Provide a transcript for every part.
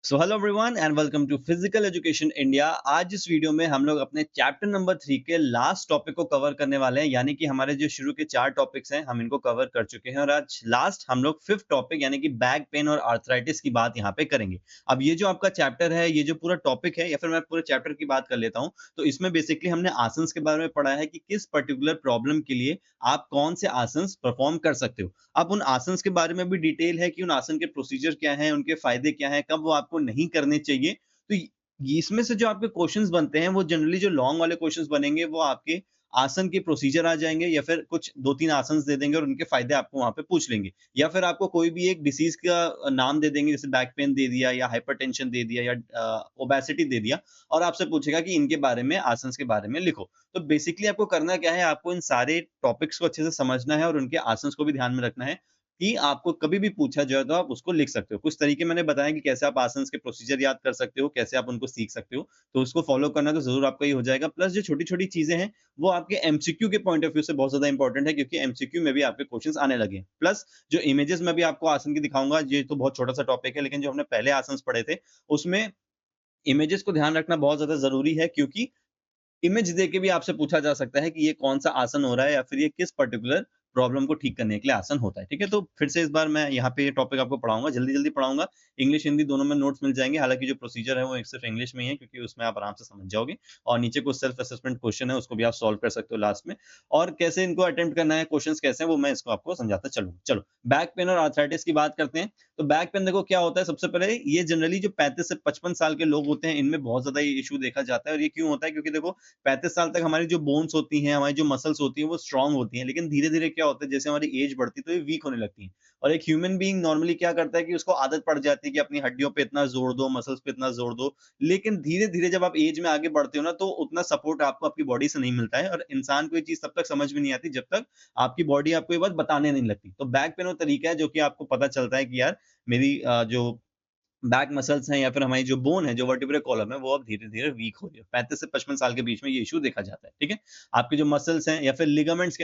So hello everyone and welcome to physical education India. आज इस video में हम लोग अपने चैप्टर नंबर 3 के लास्ट टॉपिक को कवर करने वाले हैं। यानी कि हमारे जो शुरू के 4 टॉपिक्स हैं हम इनको कवर कर चुके हैं और आज लास्ट हम लोग फिफ्थ टॉपिक यानी कि बैक पेन और आर्थराइटिस की बात यहाँ पे करेंगे। अब ये जो आपका चैप्टर है, ये जो पूरा टॉपिक है या फिर मैं पूरे चैप्टर की बात कर लेता हूँ, तो इसमें बेसिकली हमने आसन्स के बारे में पढ़ा है कि किस पर्टिकुलर प्रॉब्लम के लिए आप कौन से आसन्स परफॉर्म कर सकते हो। अब उन आसन्स के बारे में भी डिटेल है कि उन आसन के प्रोसीजर क्या हैं, उनके फ़ायदे क्या हैं, कब वो आपको नहीं करने चाहिए। तो इसमें से जो आपके क्वेश्चंस बनते हैं, वो जनरली जो लॉन्ग वाले क्वेश्चंस बनेंगे, वो आपके आसन के प्रोसीजर आ जाएँगे या फिर कुछ 2-3 आसन्स दे देंगे और उनके फ़ायदे आपको वहाँ पे पूछ लेंगे। या फिर आपको कोई भी एक डिसीज़ का नाम दे देंगे, जैसे बैक पेन दे दिया या हाइपरटेंशन दे दिया या ओबेसिटी दे दिया और आपसे पूछेगा कि इनके बारे में, आसन्स के बारे में लिखो। तो बेसिकली आपको करना क्या है, आपको इन सारे टॉपिक्स को अच्छे से समझना है और उनके आंसर्स को भी ध्यान में रखना है कि आपको कभी भी पूछा जाए तो आप उसको लिख सकते हो। कुछ तरीके मैंने बताया कि कैसे आप आसन्स के प्रोसीजर याद कर सकते हो, कैसे आप उनको सीख सकते हो। तो उसको फॉलो करना तो ज़रूर आपका ये हो जाएगा। प्लस जो छोटी-छोटी चीज़ें हैं, वो आपके एमसीक्यू के पॉइंट ऑफ व्यू से बहुत ज़्यादा इंपॉर्टेंट है क्योंकि एमसीक्यू में भी आपके क्वेश्चंस आने लगे हैं। प्लस जो इमेजेस मैं भी आपको आसन की दिखाऊँगा, ये तो बहुत छोटा-सा टॉपिक है, लेकिन जो हमने पहले आसन्स पढ़े थे, उसमें इमेजेस को ध्यान रखना बहुत ज़्यादा ज़रूरी है क्योंकि इमेज देके भी आपसे पूछा जा सकता है कि ये कौन-सा आसन हो रहा है या फिर ये किस पर्टिकुलर प्रॉब्लम को ठीक करने के लिए आसन होता है, ठीक है? तो फिर से इस बार मैं यहाँ पे ये टॉपिक आपको पढ़ाऊँगा, जल्दी-जल्दी पढ़ाऊँगा। इंग्लिश, हिंदी दोनों में नोट्स मिल जाएँगे। हालाँकि जो प्रोसीजर है वो एक सिर्फ़ इंग्लिश में ही है क्योंकि उसमें आप आराम से समझ जाओगे और नीचे कुछ सेल्फ असेसमेंट क्वेश्चन है, उसको भी आप सॉल्व कर सकते हो लास्ट में। और कैसे इनको अटेम्प्ट करना है, क्वेश्चन्स कैसे हैं, वो मैं इसको आपको समझाता चलूँगा। चलो, बैक पेन और आर्थराइटिस की बात करते हैं। तो बैक पेन देखो क्या होता है, सबसे पहले ये जनरली जो 35 से 55 साल के लोग होते हैं, इनमें बहुत ज़्यादा ये इश्यू देखा जाता है और ये क्यों होता है? क्योंकि देखो 35 साल तक हमारी जो बोन्स होती हैं, हमारी जो मसल्स होती हैं, वो स्ट्रॉन्ग होती हैं। लेकिन धीरे-धीरे क्या होता है, जैसे हमारी एज बढ़ती है, तो ये वीक होने लगती हैं। और एक ह्यूमन बीइंग नॉर्मली क्या करता है कि उसको आदत पड़ जाती है कि अपनी हड्डियों पे इतना जोर दो, मसल्स पे इतना जोर दो। लेकिन धीरे-धीरे जब आप एज में आगे बढ़ते हो ना, तो उतना सपोर्ट आपको आपकी बॉडी से नहीं मिलता है और इंसान को ये चीज़ तब तक समझ में नहीं आती, जब तक आपकी बॉडी आपको ये बात बताने नहीं लगती। तो बैक पेन वो तरीका है, जो कि आपको पता चलता है कि यार मेरी जो बैक मसल्स हैं या फिर हमारी जो बोन है, जो वर्टिब्रल कॉलम है, वो अब धीरे-धीरे वीक हो रही है। 35 से 55 साल के बीच में ये इश्यू देखा जाता है, ठीक है? आपके जो मसल्स हैं या फिर लिगामेंट्स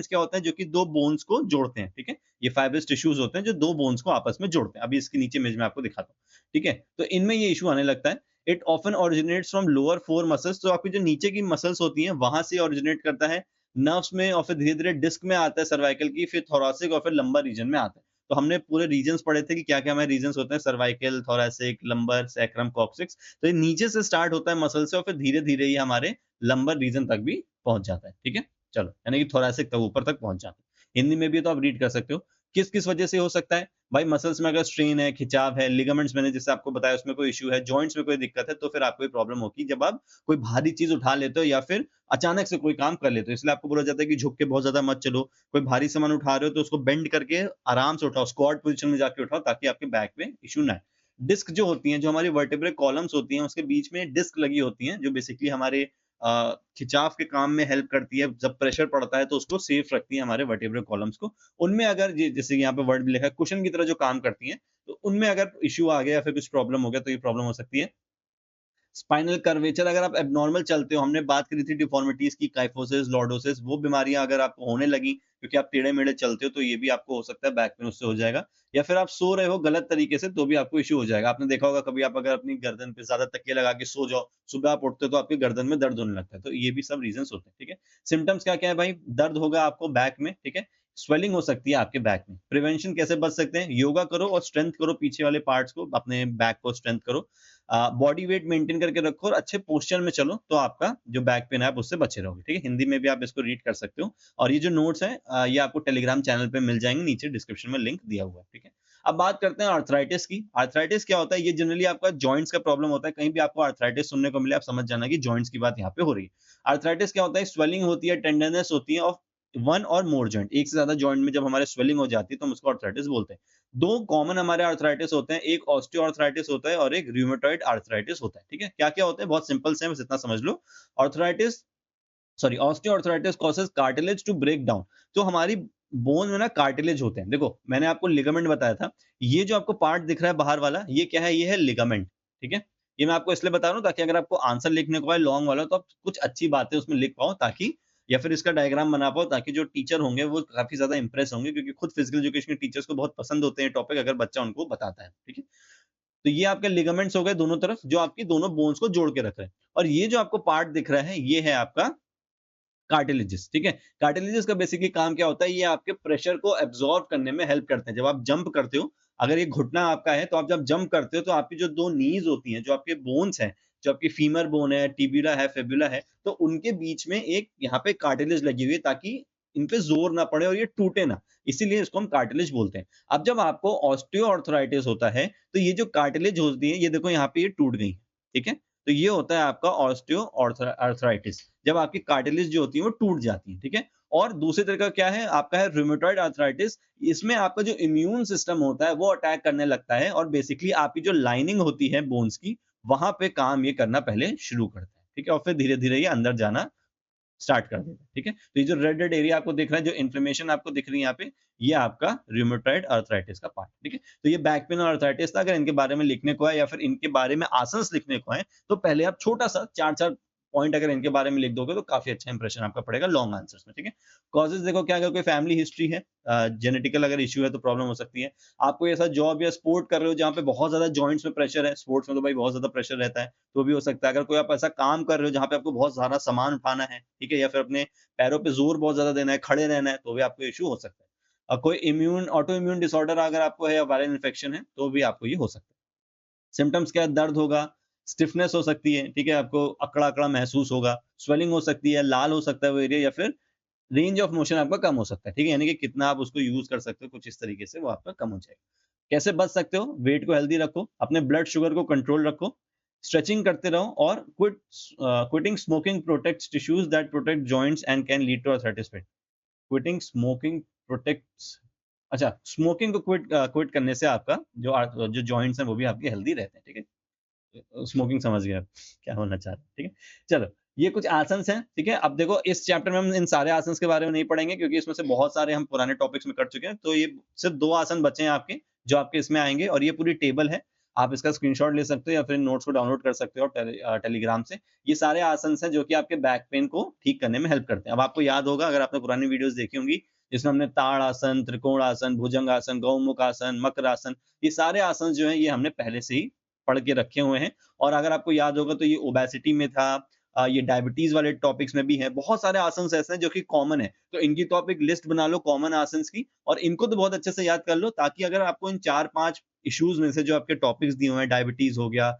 क्या होता है, जो कि 2 बोन्स को जोड़ते हैं, ठीक है? ये फाइब्रस टिश्यूज़ होते हैं जो 2 बोन्स को आपस में जोड़ते हैं। अभी इसके नीचे इमेज में आपको दिखाता हूँ, ठीक है? तो इनमें ये इश्यू आने लगता है। It often originates from lower 4 muscles, तो आपकी जो नीचे की मसल्स होती हैं, वहाँ से ओरिजिनेट करता है। नर्व्स में और फिर धीरे-धीरे डिस्क में आता है सर्वाइकल की, फिर थोरैसिक और फिर लंबर रीजन में आता है। तो हमने पूरे रीजन्स पढ़े थे कि क्या-क्या हमारे रीजन्स होते हैं, cervical, thoracic, lumbar, sacrum, coccyx. तो ये नीचे से स्टार्ट होता है मसल से और फिर धीरे-धीरे ये हमारे लंबर रीजन तक भी पहुँच जाता है, ठीक है? चलो, यानी कि थोरैसिक तक ऊपर तक पहुँच जाता है। हिंदी में भी तो आप रीड कर सकते हो। किस-किस वजह से हो सकता है? भाई मसल्स में अगर स्ट्रेन है, खिंचाव है, लिगामेंट्स मैंने जैसे आपको बताया उसमें कोई इश्यू है, जॉइंट्स में कोई दिक्कत है, तो फिर आपको ये प्रॉब्लम होगी जब आप कोई भारी चीज़ उठा लेते हो या फिर अचानक से कोई काम कर लेते हो। इसलिए आपको बोला जाता है कि झुक के बहुत ज़्यादा मत चलो। कोई भारी सामान उठा रहे हो तो उसको बेंड करके आराम से उठाओ, स्क्वाट पोज़ीशन में जाके उठाओ ताकि आपके बैक में इश्यू ना आए। डिस्क जो होती हैं, जो हमारी वर्टेब्रल कॉलम्स होती हैं, उसके बीच में डिस्क लगी होती हैं, जो बेसिकली हमारे खिंचाव के काम में हेल्प करती है। जब प्रेशर पड़ता है तो उसको सेफ रखती है हमारे वर्टेब्रल कॉलम्स को। उनमें अगर ये जैसे यहाँ पे वर्ड भी लिखा है, कुशन की तरह जो काम करती हैं, तो उनमें अगर इश्यू आ गया या फिर कुछ प्रॉब्लम हो गया तो ये प्रॉब्लम हो सकती है। स्पाइनल कर्वेचर अगर आप एब्नॉर्मल चलते हो, हमने बात करी थी डिफॉर्मिटीज़ की, काइफोसिस, लॉर्डोसिस, वो बीमारियाँ अगर आपको होने लगी क्योंकि आप टेढ़े-मेढ़े चलते हो, तो ये भी आपको हो सकता है बैक पेन उससे हो जाएगा। या फिर आप सो रहे हो गलत तरीके से, तो भी आपको इश्यू हो जाएगा। आपने देखा होगा कभी आप अगर अपनी गर्दन पे ज़्यादा तकिया लगा के सो जाओ, सुबह आप उठते हो तो आपकी गर्दन में दर्द होने लगता है। तो ये भी सब रीज़न्स होते हैं, ठीक है? सिम्पटम्स क्या-क्या है भाई? दर्द होगा आपको बैक में, ठीक है? स्वेलिंग हो सकती है आपके बैक में। प्रिवेंशन कैसे बच सकते हैं? योगा करो और स्ट्रेंथ करो पीछे वाले पार्ट्स को, अपने बैक को स्ट्रेंथ करो। बॉडी वेट मेंटेन करके रखो और अच्छे पोस्चर में चलो, तो आपका जो बैक पेन है आप उससे बचे रहोगे, ठीक है? हिंदी में भी आप इसको रीड कर सकते हो और ये जो नोट्स हैं ये आपको टेलीग्राम चैनल पे मिल जाएँगे, नीचे डिस्क्रिप्शन में लिंक दिया हुआ है, ठीक है? अब बात करते हैं आर्थराइटिस की। आर्थराइटिस क्या होता है? ये जनरली आपका जॉइंट्स का प्रॉब्लम होता है। कहीं भी आपको आर्थराइटिस सुनने को मिले, आप समझ जाना कि जॉइंट्स की बात यहाँ पे हो रही है। आर्थराइटिस क्या होता है? स्वेलिंग होती है, टेंडरनेस होती है ऑफ 1 और मोर जॉइंट। एक से ज़्यादा जॉइंट में जब हमारे स्वेलिंग हो जाती है, तो हम उसको आर्थराइटिस बोलते हैं। 2 कॉमन हमारे आर्थराइटिस होते हैं, एक ऑस्टियो-आर्थराइटिस होता है और एक रूमेटॉइड आर्थराइटिस होता है, ठीक है? क्या-क्या होते हैं? बहुत सिंपल से हैं, बस इतना समझ लो। Arthritis sorry osteoarthritis causes cartilage to break down. तो हमारी बोन में ना कार्टिलेज होते हैं। देखो, मैंने आपको लिगामेंट बताया था। ये जो आपको पार्ट दिख रहा है बाहर वाला, ये क्या है? ये है लिगामेंट, ठीक है? ये मैं आपको इसलिए बता रहा हूँ ताकि अगर आपको आंसर लिखने को है लॉन्ग वाला, तो आप कुछ अच्छी बातें उसमें लिख पाओ ताकि या फिर इसका डायग्राम बना पाओ ताकि जो टीचर होंगे वो काफ़ी ज़्यादा इंप्रेस होंगे क्योंकि खुद फिजिकल एजुकेशन के टीचर्स को बहुत पसंद होते हैं टॉपिक अगर बच्चा उनको बताता है, ठीक है? तो ये आपके लिगामेंट्स हो गए दोनों तरफ, जो आपकी दोनों बोन्स को जोड़ के रख रहे हैं। और ये जो आपको पार्ट दिख रहा है, ये है आपका कार्टिलेजेस, ठीक है? कार्टिलेजेस का बेसिकली काम क्या होता है, ये आपके प्रेशर को एब्जॉर्ब करने में हेल्प करते हैं। जब आप जंप करते हो, अगर ये घुटना आपका है, तो आप जब जंप करते हो, तो आपकी जो 2 नीज़ होती हैं, जो आपके बोन्स हैं, जो आपकी फीमर बोन है, टिबिया है, फिबुला है, तो उनके बीच में एक यहाँ पे कार्टिलेज लगी हुई है, ताकि इन पे ज़ोर ना पड़े और ये टूटे ना, इसीलिए इसको हम कार्टिलेज बोलते हैं। अब जब आपको ऑस्टियोआर्थराइटिस होता है, तो ये जो कार्टिलेज होती है, ये देखो यहाँ पे ये टूट गई, ठीक है? तो ये होता है आपका ऑस्टियोआर्थराइटिस। जब आपकी कार्टिलेज जो होती है वो टूट जाती है, ठीक है? और दूसरी तरह का क्या है, आपका है रूमेटॉइड आर्थराइटिस। इसमें आपका जो इम्यून सिस्टम होता है वो अटैक करने लगता है और बेसिकली आपकी जो लाइनिंग होती है बोन्स की, वहाँ पे काम ये करना पहले शुरू करता है, ठीक है? और फिर धीरे-धीरे ये अंदर जाना स्टार्ट कर देता है, ठीक है? तो ये जो रेड रेड एरिया आपको दिख रहा है, जो इन्फ्लेमेशन आपको दिख रही है यहाँ पे, ये आपका रूमेटॉइड आर्थराइटिस का पार्ट, ठीक है? तो ये बैक पेन और आर्थराइटिस था। अगर इनके बारे में लिखने को है या फिर इनके बारे में आसन्स लिखने को है, तो पहले आप छोटा-सा 4-4 पॉइंट अगर इनके बारे में लिख दोगे तो काफ़ी अच्छा इंप्रेशन आपका पड़ेगा लॉन्ग आंसर्स में, ठीक है? कॉजेज़ देखो, क्या अगर कोई फैमिली हिस्ट्री है, जेनेटिकल अगर इश्यू है तो प्रॉब्लम हो सकती है। आपको ऐसा जॉब या स्पोर्ट कर रहे हो जहाँ पे बहुत ज़्यादा जॉइंट्स में प्रेशर है, स्पोर्ट्स में तो भाई बहुत ज़्यादा प्रेशर रहता है, तो भी हो सकता है। अगर कोई आप ऐसा काम कर रहे हो जहाँ पे आपको बहुत सारा सामान उठाना है, ठीक है? या फिर अपने पैरों पे ज़ोर बहुत ज़्यादा देना है, खड़े रहना है, तो भी आपको इश्यू हो सकता है। कोई ऑटो इम्यून डिसऑर्डर अगर आपको है या वायरल इन्फेक्शन है, तो भी आपको ये हो सकता है। सिम्पटम्स क्या है? दर्द होगा, स्टिफनेस हो सकती है, ठीक है? आपको अकड़ा-अकड़ा महसूस होगा, स्वेलिंग हो सकती है, लाल हो सकता है वो एरिया, या फिर रेंज ऑफ मोशन आपका कम हो सकता है, ठीक है? यानी कि कितना आप उसको यूज़ कर सकते हो, कुछ इस तरीके से वो आपका कम हो जाएगा। कैसे बच सकते हो? वेट को हेल्दी रखो, अपने ब्लड शुगर को कंट्रोल रखो, स्ट्रेचिंग करते रहो और quitting smoking protects tissues that protect joints and can lead to arthritis fit. Quitting smoking protects, अच्छा, स्मोकिंग को क्विट करने से आपका जो जॉइंट्स हैं वो भी आपके हेल्दी रहते हैं, ठीक है? स्मोकिंग समझ गए आप, क्या बोलना चाह रहे हैं, ठीक है? चलो, ये कुछ आसन्स हैं, ठीक है? अब देखो, इस चैप्टर में हम इन सारे आसन्स के बारे में नहीं पढ़ेंगे क्योंकि इसमें से बहुत सारे हम पुराने टॉपिक्स में कर चुके हैं। तो ये सिर्फ़ 2 आसन बचे हैं आपके, जो आपके इसमें आएँगे, और ये पूरी टेबल है। आप इसका स्क्रीनशॉट ले सकते हो या फिर नोट्स को डाउनलोड कर सकते हो टेलीग्राम से। ये सारे आसन्स हैं जो कि आपके बैक पेन को ठीक करने में हेल्प करते हैं। अब आपको याद होगा, अगर आपने पुरानी वीडियोज़ देखी होंगी, जिसमें हमने ताड़ आसन, त्रिकोण आसन, भुजंग आसन, गौमुख आसन, मकर आसन, ये सारे आसन जो हैं, ये हमने पहले से ही पढ़ के रखे हुए हैं। और अगर आपको याद होगा तो ये ओबेसिटी में था, ये डायबिटीज़ वाले टॉपिक्स में भी है। बहुत सारे आसन्स ऐसे हैं जो कि कॉमन है। तो इनकी तो आप एक लिस्ट बना लो कॉमन आसन्स की, और इनको तो बहुत अच्छे से याद कर लो, ताकि अगर आपको इन 4-5 इश्यूज़ में से जो आपके टॉपिक्स दिए हुए हैं, डायबिटीज़ हो गया,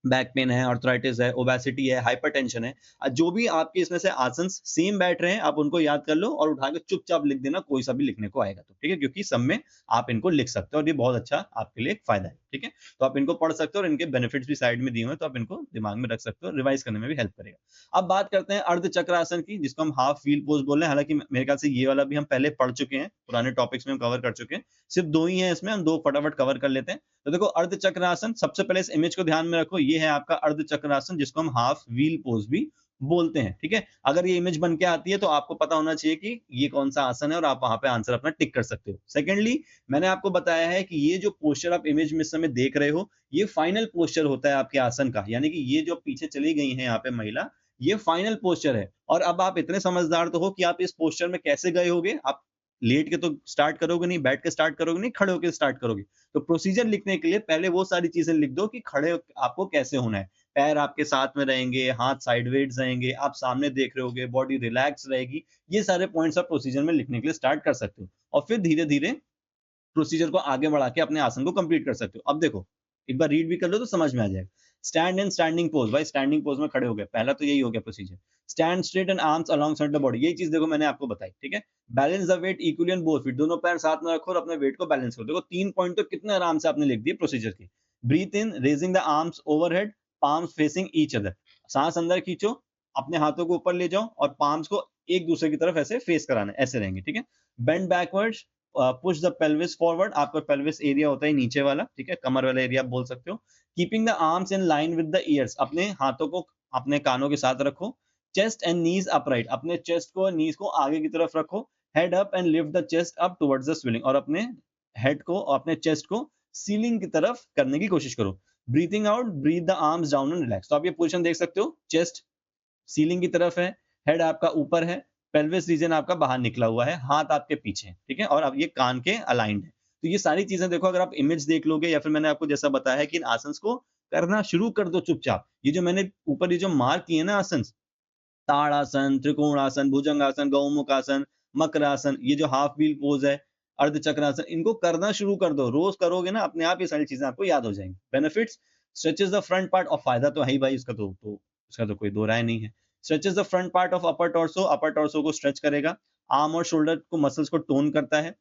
बैक पेन है, आर्थराइटिस है, ओबेसिटी है, हाइपरटेंशन है, जो भी आपके इसमें से आसन्स सेम बैठ रहे हैं, आप उनको याद कर लो और उठा के चुपचाप लिख देना, कोई सा भी लिखने को आएगा तो, ठीक है? क्योंकि सब में आप इनको लिख सकते हो और ये बहुत अच्छा आपके लिए एक फ़ायदा है, ठीक है? तो आप इनको पढ़ सकते हो और इनके बेनिफिट्स भी साइड में दिए हुए हैं, तो आप इनको दिमाग में रख सकते हो, रिवाइज़ करने में भी हेल्प करेगा। अब बात करते हैं अर्धचक्रासन की, जिसको हम हाफ व्हील पोज़ बोल रहे हैं। हालाँकि मेरे ख्याल से ये वाला भी हम पहले पढ़ चुके हैं, पुराने टॉपिक्स में हम कवर कर चुके हैं। सिर्फ़ 2 ही हैं इसमें, हम 2 फटाफट कवर कर लेते हैं। तो देखो, अर्धचक्रासन, सबसे पहले इस इमेज को ध्यान में रखो, ये है आपका अर्धचक्रासन, जिसको हम हाफ व्हील पोज भी बोलते हैं, ठीक है? अगर ये इमेज बन के आती है तो आपको पता होना चाहिए कि ये कौन-सा आसन है और आप वहाँ पे आंसर अपना टिक कर सकते हो। सेकंडली, मैंने आपको बताया है कि ये जो पोस्चर आप इमेज में इस समय देख रहे हो, ये फाइनल पोस्चर होता है आपके आसन का, यानी कि ये जो पीछे चली गई हैं यहाँ पे महिला, ये फाइनल पोस्चर है। और अब आप इतने समझदार तो हो कि आप इस पोस्चर में कैसे गए होगे? आप लेट के तो स्टार्ट करोगे नहीं, बैठ के स्टार्ट करोगे नहीं, खड़े होके स्टार्ट करोगे। तो प्रोसीजर लिखने के लिए पहले वो सारी चीज़ें लिख दो कि खड़े आपको कैसे होना है। पैर आपके साथ में रहेंगे, हाथ साइडवेज़ रहेंगे, आप सामने देख रहे होगे, बॉडी रिलैक्स रहेगी। ये सारे पॉइंट्स आप प्रोसीजर में लिखने के लिए स्टार्ट कर सकते हो और फिर धीरे-धीरे प्रोसीजर को आगे बढ़ा के अपने आसन को कंप्लीट कर सकते हो। अब देखो, एक बार रीड भी कर लो तो समझ में आ जाएगा। स्टैंड इन स्टैंडिंग पोज़, भाई स्टैंडिंग पोज़ में खड़े हो गए। पहला तो यही हो गया procedure. Stand straight and arms alongside the body, यही चीज़ देखो मैंने आपको बताई, ठीक है? Balance the weight equally on both feet, दोनों पैर साथ में रखो और अपने वेट को बैलेंस करो। देखो 3 पॉइंट तो कितने आराम से आपने लिख दिए प्रोसीजर के। Breathe in, raising the arms overhead, palms facing each other. साँस अंदर खींचो, अपने हाथों को ऊपर ले जाओ और पाल्म्स को एक दूसरे की तरफ ऐसे फेस कराना है, ऐसे रहेंगे, ठीक है? Bend backwards, push the pelvis forward, आपका पेल्विस एरिया होता है नीचे वाला, ठीक है? कमर वाला एरिया आप बोल सकते हो। Keeping the arms in line with the ears, अपने हाथों को अपने कानों के साथ रखो। चेस्ट एंड नीज अपराइट, अपने चेस्ट को, नीज को आगे की तरफ रखो। Head up and lift the chest up towards the ceiling, और अपने हेड को और अपने चेस्ट को सीलिंग की तरफ करने की कोशिश करो। Breathing out, breathe the arms down and relax. तो आप ये पोजीशन देख सकते हो, चेस्ट सीलिंग की तरफ है, हेड आपका ऊपर है, पेल्विस रीजन आपका बाहर निकला हुआ है, हाथ आपके पीछे हैं, ठीक है? और अब ये कान के अलाइन्ड है। तो ये सारी चीजें देखो, अगर आप इमेज देख लोगे या फिर मैंने आपको जैसा बताया है कि इन आसन्स को करना शुरू कर दो चुपचाप। ये जो मैंने ऊपर ये जो मार्क किए ना आसन, ताड़ासन, त्रिकोणासन, भुजंगासन, गौमुखासन, मकरासन, ये जो हाफ व्हील पोज़ है, अर्धचक्रासन, इनको करना शुरू कर दो। रोज़ करोगे ना, अपने आप ये सारी चीज़ें आपको याद हो जाएँगी। Benefits, stretches the front part, और फ़ायदा तो है ही भाई इसका, तो इसका तो कोई दो राय नहीं है। Stretches the front part of upper torso को स्ट्रेच करेगा। आर्म और शोल्डर को मसल्स को टोन करता है।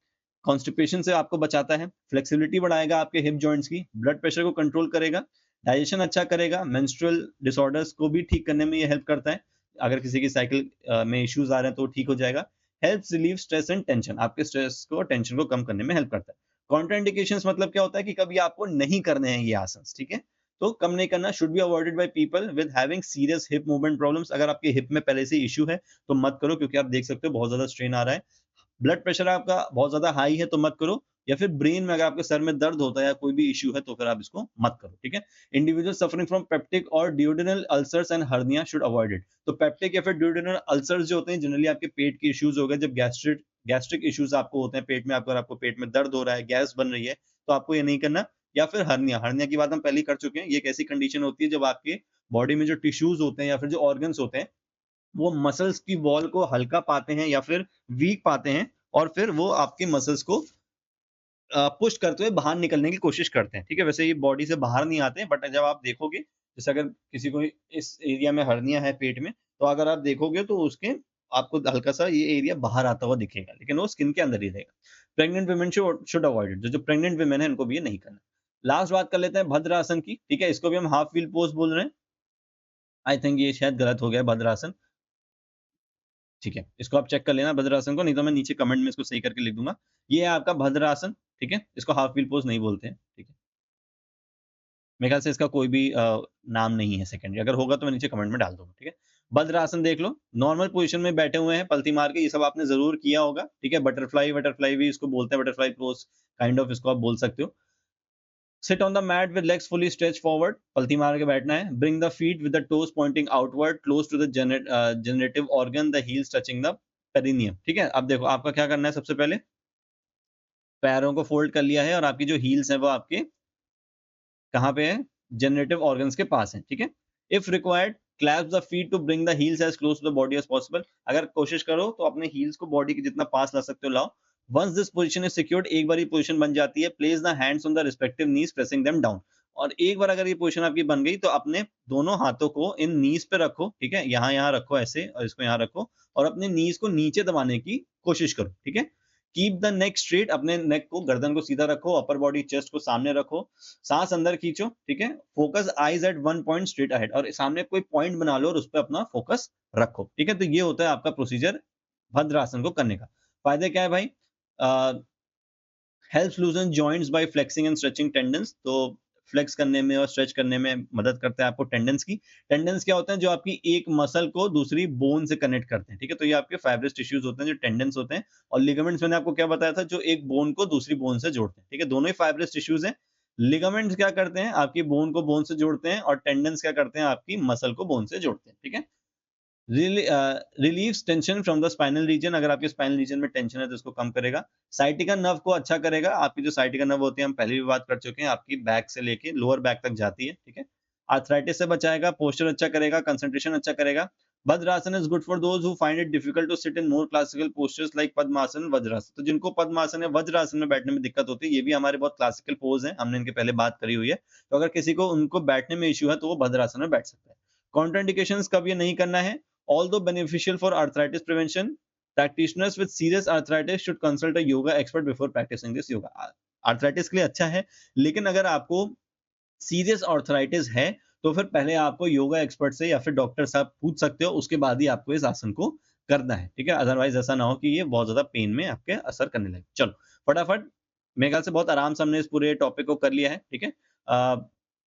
कॉन्स्टिपेशन से आपको बचाता है। फ्लेक्सिबिलिटी बढ़ाएगा आपके हिप जॉइंट्स की। ब्लड प्रेशर को कंट्रोल करेगा। डाइजेशन अच्छा करेगा। मेंस्ट्रुअल डिसऑर्डर्स को भी ठीक करने में ये हेल्प करता है। अगर किसी की साइकिल में इश्यूज आ रहे हैं तो ठीक हो जाएगा। Helps relieve stress and tension, आपके स्ट्रेस को, टेंशन को कम करने में हेल्प करता है। कॉन्ट्राइंडिकेशंस मतलब क्या होता है कि कभी आपको नहीं करने हैं ये आसन, ठीक है? तो कम नहीं करना। Should be avoided by people with having serious hip movement problems. अगर आपके हिप में पहले से इश्यू है तो मत करो, क्योंकि आप देख सकते हो बहुत ज्यादा स्ट्रेन आ रहा है। ब्लड प्रेशर आपका बहुत ज़्यादा हाई है तो मत करो, या फिर ब्रेन में अगर आपके सर में दर्द होता है या कोई भी इश्यू है तो फिर आप इसको मत करो, ठीक है? इंडिविजुअल सफरिंग फ्रॉम पेप्टिक और duodenal ulcers and hernia should avoid it. तो पेप्टिक या फिर ड्यूडेनल अल्सर्स जो होते हैं, जनरली आपके पेट के इश्यूज हो गए, जब गैस्ट्रिक इश्यूज आपको होते हैं पेट में, अगर आपको पेट में दर्द हो रहा है, गैस बन रही है, तो आपको ये नहीं करना। या फिर हर्निया, हर्निया की बात हम पहले ही कर चुके हैं। ये एक ऐसी कंडीशन होती है जब आपके बॉडी में जो टिश्यूज होते हैं या फिर जो ऑर्गन्स होते हैं, वो मसल्स की वॉल को हल्का पाते हैं या फिर वीक पाते हैं, और फिर वो आपकी मसल्स को पुश करते हुए बाहर निकलने की कोशिश करते हैं, ठीक है? वैसे ये बॉडी से बाहर नहीं आते हैं, बट जब आप देखोगे, जैसे अगर किसी को इस एरिया में हर्निया है पेट में, तो अगर आप देखोगे तो उसके आपको हल्का-सा ये एरिया बाहर आता हुआ दिखेगा, लेकिन वो स्किन के अंदर ही रहेगा। Pregnant women should avoid it. जो प्रेग्नेंट वुमेन है इनको भी ये नहीं करना। लास्ट बात कर लेते हैं भद्रासन की, ठीक है? इसको भी हम हाफ व्हील पोज़ बोल रहे हैं। आई थिंक ये शायद गलत हो गया भद्रासन। ठीक है, इसको आप चेक कर लेना भद्रासन को, नहीं तो मैं नीचे कमेंट में इसको सही करके लिख दूँगा। ये है आपका भद्रासन, ठीक है? इसको हाफ व्हील पोज़ नहीं बोलते हैं, ठीक है? मेरे ख्याल से इसका कोई भी नाम नहीं है सेकेंडरी, अगर होगा तो मैं नीचे कमेंट में डाल दूँगा, ठीक है? भद्रासन देख लो, नॉर्मल पोज़ीशन में बैठे हुए हैं, पलथी मार के, ये सब आपने ज़रूर किया होगा, ठीक है? बटरफ्लाई वटरफ्लाई भी इसको बोलते हैं, बटरफ्लाई पोज़ काइंड ऑफ इसको आप बोल सकते हो। Sit on the mat with legs fully stretched forward, पलथी मार के बैठना है। Bring the feet with the toes pointing outward, close to the generative organ, the heels touching the perineum। ठीक है? अब देखो आपका क्या करना है, सबसे पहले पैरों को फोल्ड कर लिया है और आपकी जो हील्स हैं वो आपके कहाँ पे है? जनरेटिव ऑर्गन्स के पास है, ठीक है? If required, clasp the feet to bring the heels as close to the body as possible. अगर कोशिश करो तो अपने हील्स को बॉडी के जितना पास ला सकते हो लाओ। Once this position is secured, एक बार ये पोजीशन बन जाती है, place the hands on the respective knees pressing them down. और एक बार अगर ये पोजीशन आपकी बन गई तो अपने दोनों हाथों को इन नीज पे रखो, ठीक है? यहाँ-यहाँ रखो ऐसे, और इसको यहाँ रखो, और अपने नीज को नीचे दबाने की कोशिश करो, ठीक है? कीप द नेक स्ट्रेट, अपने नेक को, गर्दन को सीधा रखो, अपर बॉडी चेस्ट को सामने रखो, सांस अंदर खींचो, ठीक है? Focus eyes at one point straight ahead, और सामने कोई पॉइंट बना लो और उस पे अपना फोकस रखो, ठीक है? तो ये होता है आपका प्रोसीजर भद्रासन को करने का। फायदे क्या है भाई? Helps loosen joints by flexing and stretching tendons. तो फ्लेक्स करने में और स्ट्रेच करने में मदद करता है आपको टेंडन्स की। टेंडन्स क्या होते हैं? जो आपकी एक मसल को दूसरी बोन से कनेक्ट करते हैं, ठीक है? तो ये आपके फाइब्रस टिश्यूज होते हैं जो टेंडन्स होते हैं, और लिगामेंट्स मैंने आपको क्या बताया था, जो एक बोन को दूसरी बोन से जोड़ते हैं, ठीक है? दोनों ही फाइब्रस टिश्यूज हैं। लिगामेंट्स क्या करते हैं? आपकी बोन को बोन से जोड़ते हैं, और टेंडन्स क्या करते हैं? आपकी मसल को बोन से जोड़ते हैं, ठीक है? Relieves tension from the spinal region. अगर आपके स्पाइनल रीजन में टेंशन है तो इसको कम करेगा। साइटिका नर्व को अच्छा करेगा। आपकी जो साइटिका नर्व होती है, हम पहले भी बात कर चुके हैं, आपकी बैक से लेके लोअर बैक तक जाती है, ठीक है? आर्थराइटिस से बचाएगा, पोस्चर अच्छा करेगा, कंसंट्रेशन अच्छा करेगा। Bhadrasana is good for those who find it difficult to sit in more classical postures like Padmasana, Vajrasana. तो जिनको पद्मासन या वज्रासन में बैठने में दिक्कत होती है, ये भी हमारे बहुत क्लासिकल पोज हैं, हमने इनके पहले बात करी हुई है। तो अगर किसी को उनको बैठने में इश्यू है तो वो भद्रासन में बैठ सकता है। कॉन्ट्राइंडिकेशंस कब ये नहीं करना है? Although beneficial for arthritis prevention, practitioners with serious arthritis should consult a yoga expert before practicing this yoga। Arthritis के लिए अच्छा है, लेकिन अगर आपको सीरियस आर्थराइटिस है तो फिर पहले आपको योगा एक्सपर्ट से या फिर डॉक्टर साहब पूछ सकते हो, उसके बाद ही आपको इस आसन को करना है, ठीक है? अदरवाइज ऐसा ना हो कि ये बहुत ज्यादा पेन में आपके असर करने लगे। चलो फटाफट, मेरे ख्याल से बहुत आराम से हमने इस पूरे टॉपिक को कर लिया है, ठीक है?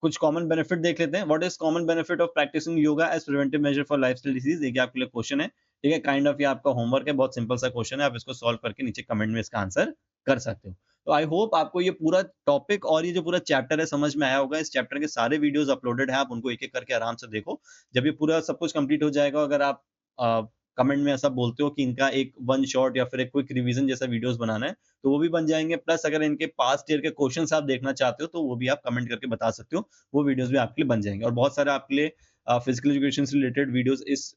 कुछ कॉमन बेनिफिट देख लेते हैं। What is common benefit of practicing yoga as preventive measure for lifestyle disease? देखिए आपके लिए क्वेश्चन है, ठीक है? काइंड ऑफ ये आपका होमवर्क है, बहुत सिंपल सा क्वेश्चन है, आप इसको सॉल्व करके नीचे कमेंट में इसका आंसर कर सकते हो। तो आई होप आपको ये पूरा टॉपिक और ये जो पूरा चैप्टर है समझ में आया होगा। इस चैप्टर के सारे वीडियोस अपलोडेड हैं, आप उनको एक-एक करके आराम से देखो। जब ये पूरा सब कुछ कंप्लीट हो जाएगा, अगर आप कमेंट में ऐसा बोलते हो कि इनका एक वन शॉट या फिर एक क्विक रिवीजन जैसा वीडियोस बनाना है, तो वो भी बन जाएंगे। प्लस अगर इनके पास्ट ईयर के क्वेश्चंस आप देखना चाहते हो तो वो भी आप कमेंट करके बता सकते हो, वो वीडियोस भी आपके लिए बन जाएंगे। और बहुत सारे आपके लिए फिजिकल एजुकेशन से रिलेटेड वीडियोस इस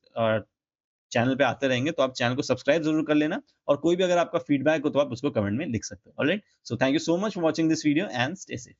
चैनल पे आते रहेंगे, तो आप चैनल को सब्सक्राइब जरूर कर लेना। और कोई भी अगर आपका फीडबैक हो तो आप उसको कमेंट में लिख सकते हो। Alright, so thank you so much for watching this video and stay safe.